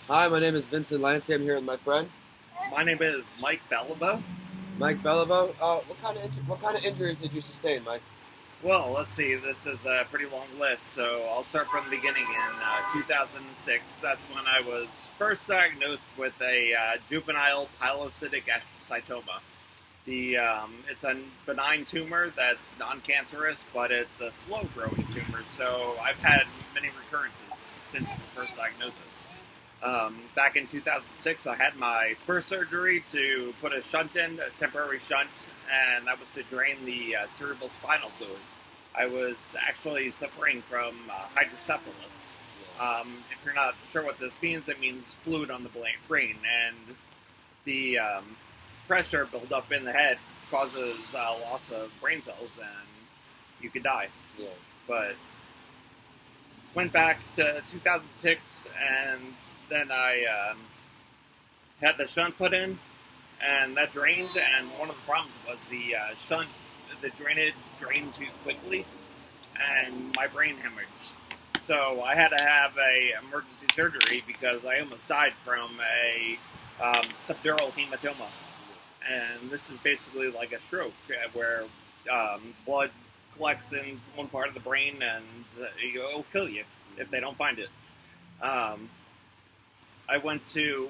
Hi, my name is Vincent Lancey. I'm here with my friend My name is Mike Bellabo. Mike Beliveau. What kind of injuries did you sustain, Mike? Well, let's see. This is a pretty long list, so I'll start from the beginning. In 2006, that's when I was first diagnosed with a juvenile pilocytic astrocytoma. It's a benign tumor that's non-cancerous, but it's a slow-growing tumor. So I've had many recurrences since the first diagnosis. Back in 2006, I had my first surgery to put a shunt in, a temporary shunt, and that was to drain the cerebral spinal fluid. I was actually suffering from hydrocephalus. If you're not sure what this means, it means fluid on the brain, and the pressure buildup in the head causes loss of brain cells, and you could die. Yeah. But went back to 2006, and then I had the shunt put in, and that drained. And one of the problems was the shunt, the drainage drained too quickly, and my brain hemorrhaged. So I had to have a emergency surgery because I almost died from a subdural hematoma. And this is basically like a stroke where blood collects in one part of the brain, and it'll kill you if they don't find it. I went to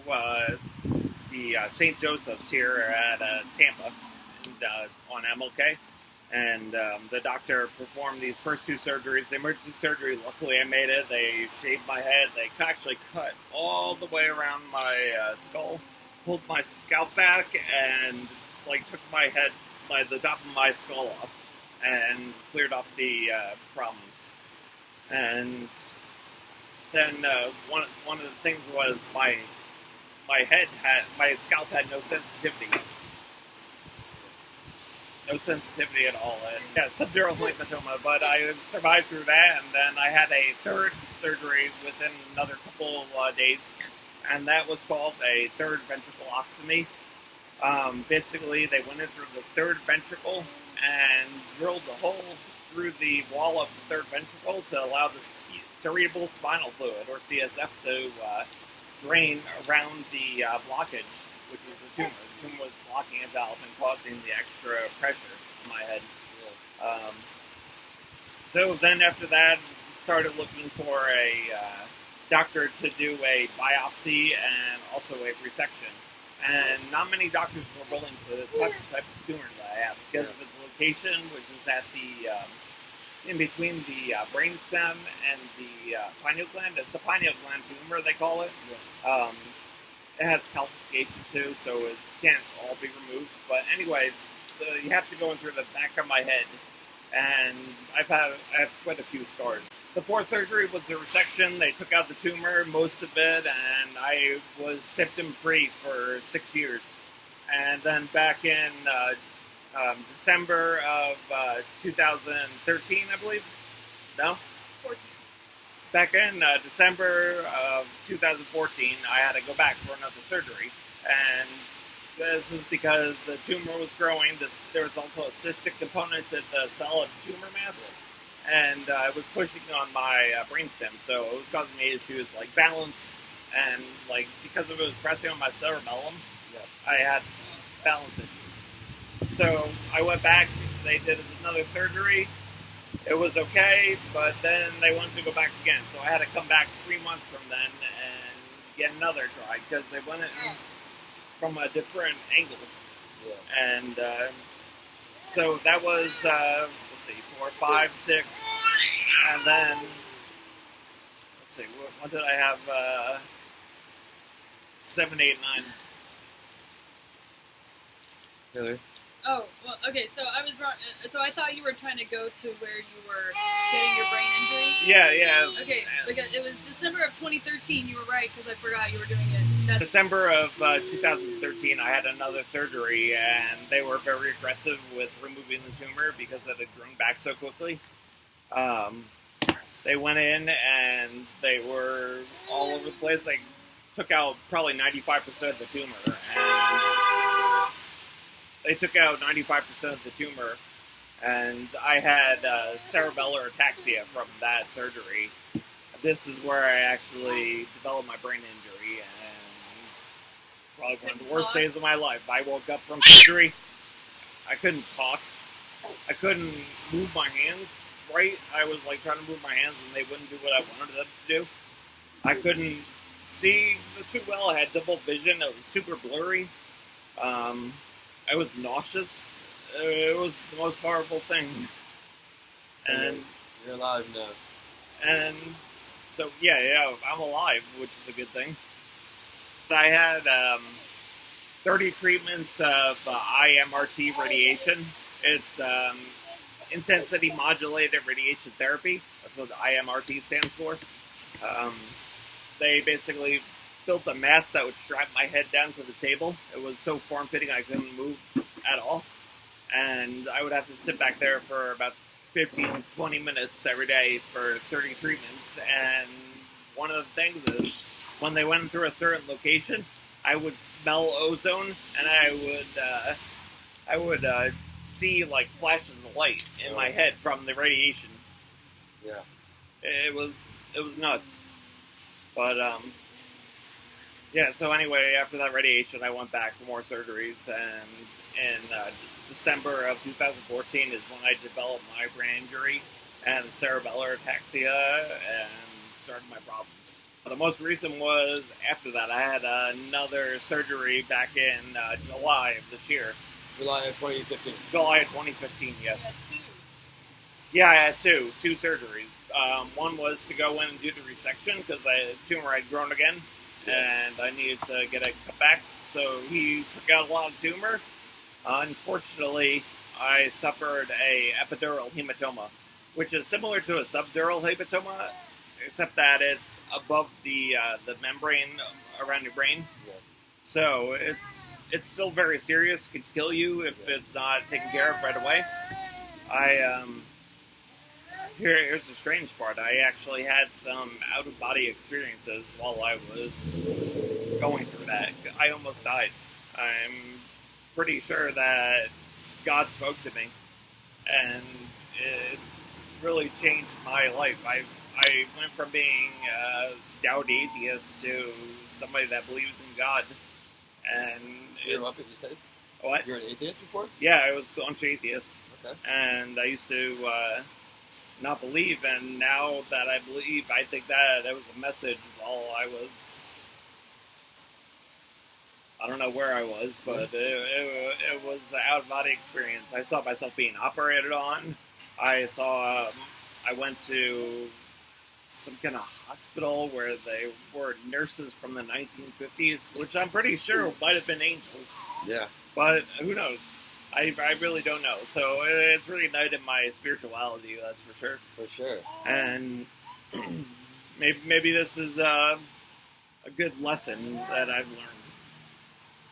the St. Joseph's here at Tampa on MLK, and the doctor performed these first two surgeries. The emergency surgery, luckily I made it. They shaved my head. They actually cut all the way around my skull, pulled my scalp back, and took my head, the top of my skull off, and cleared up the problems. And then one of the things was my scalp had no sensitivity at all. And yeah, subdural hematoma, but I survived through that, and then I had a third surgery within another couple days, and that was called a third ventriculostomy. Basically, they went in through the third ventricle and drilled a hole through the wall of the third ventricle to allow the cerebral spinal fluid, or CSF, to drain around the blockage, which was the tumor. The tumor was blocking a valve and causing the extra pressure in my head. So then after that, started looking for a doctor to do a biopsy and also a resection. And not many doctors were willing to touch the type of tumor that I have because of its location, which is at the in between the brainstem and the pineal gland. It's a pineal gland tumor, they call it. It has calcification too, so it can't all be removed. But anyway, you have to go in through the back of my head, and I have quite a few scars. The fourth surgery was the resection. They took out the tumor, most of it, and I was symptom-free for 6 years. And then back in December of 2013, I believe. No? 14. Back in December of 2014, I had to go back for another surgery. And this is because the tumor was growing. There was also a cystic component to the cell of tumor mass. And it was pushing on my brainstem. So it was causing me issues like balance. And because it was pressing on my cerebellum, I had balance issues. So I went back. They did another surgery. It was okay, but then they wanted to go back again. So I had to come back 3 months from then and get another try because they went in from a different angle. And so that was, 4, 5, 6, and then, what did I have? 7, 8, 9. Taylor? Oh, well, okay, so I was wrong. So I thought you were trying to go to where you were getting your brain injury? Yeah. Okay, because it was December of 2013, you were right, because I forgot you were doing it. December of 2013, I had another surgery, and they were very aggressive with removing the tumor because it had grown back so quickly. They went in, and they were all over the place. They took out probably 95% of the tumor, and they took out 95% of the tumor, and I had cerebellar ataxia from that surgery. This is where I actually developed develop my brain injury, and probably one of the Couldn't worst talk? days of my life. I woke up from surgery. I couldn't talk. I couldn't move my hands right. I was like trying to move my hands, and they wouldn't do what I wanted them to do. I couldn't see too well. I had double vision. It was super blurry. I was nauseous. It was the most horrible thing. And You're alive now. and so yeah, I'm alive, which is a good thing. I had 30 treatments of IMRT radiation. It's intensity modulated radiation therapy. That's what the IMRT stands for. They basically built a mask that would strap my head down to the table. It was so form-fitting I couldn't move at all. And I would have to sit back there for about 15, 20 minutes every day for 30 treatments. And one of the things is, when they went through a certain location, I would smell ozone, and I would see like flashes of light in my head from the radiation. Yeah. It was nuts. But yeah. So anyway, after that radiation, I went back for more surgeries, and in December of 2014 is when I developed my brain injury and cerebellar ataxia, and started my problems. The most recent was after that. I had another surgery back in July of this year. July of 2015. July of 2015, yes. You had two. Yeah, I had two surgeries. One was to go in and do the resection because the tumor had grown again, and I needed to get it cut back. So he took out a lot of tumor. Unfortunately, I suffered a epidural hematoma, which is similar to a subdural hematoma, except that it's above the membrane around your brain. Yeah. So it's still very serious. Could kill you if it's not taken care of right away. Here's the strange part. I actually had some out-of-body experiences while I was going through that. I almost died. I'm pretty sure that God spoke to me, and it really changed my life. I went from being a stout atheist to somebody that believes in God. And You grew up, you said? what? You were an atheist before? Yeah, I was a staunch atheist, Okay. and I used to not believe. And now that I believe, I think that was a message while I was. I don't know where I was, but it was an out-of-body experience. I saw myself being operated on. I went to some kind of hospital where they were nurses from the 1950s, which I'm pretty sure might have been angels. Yeah. But who knows? I really don't know. So it's reignited my spirituality, that's for sure. For sure. And maybe this is a good lesson that I've learned.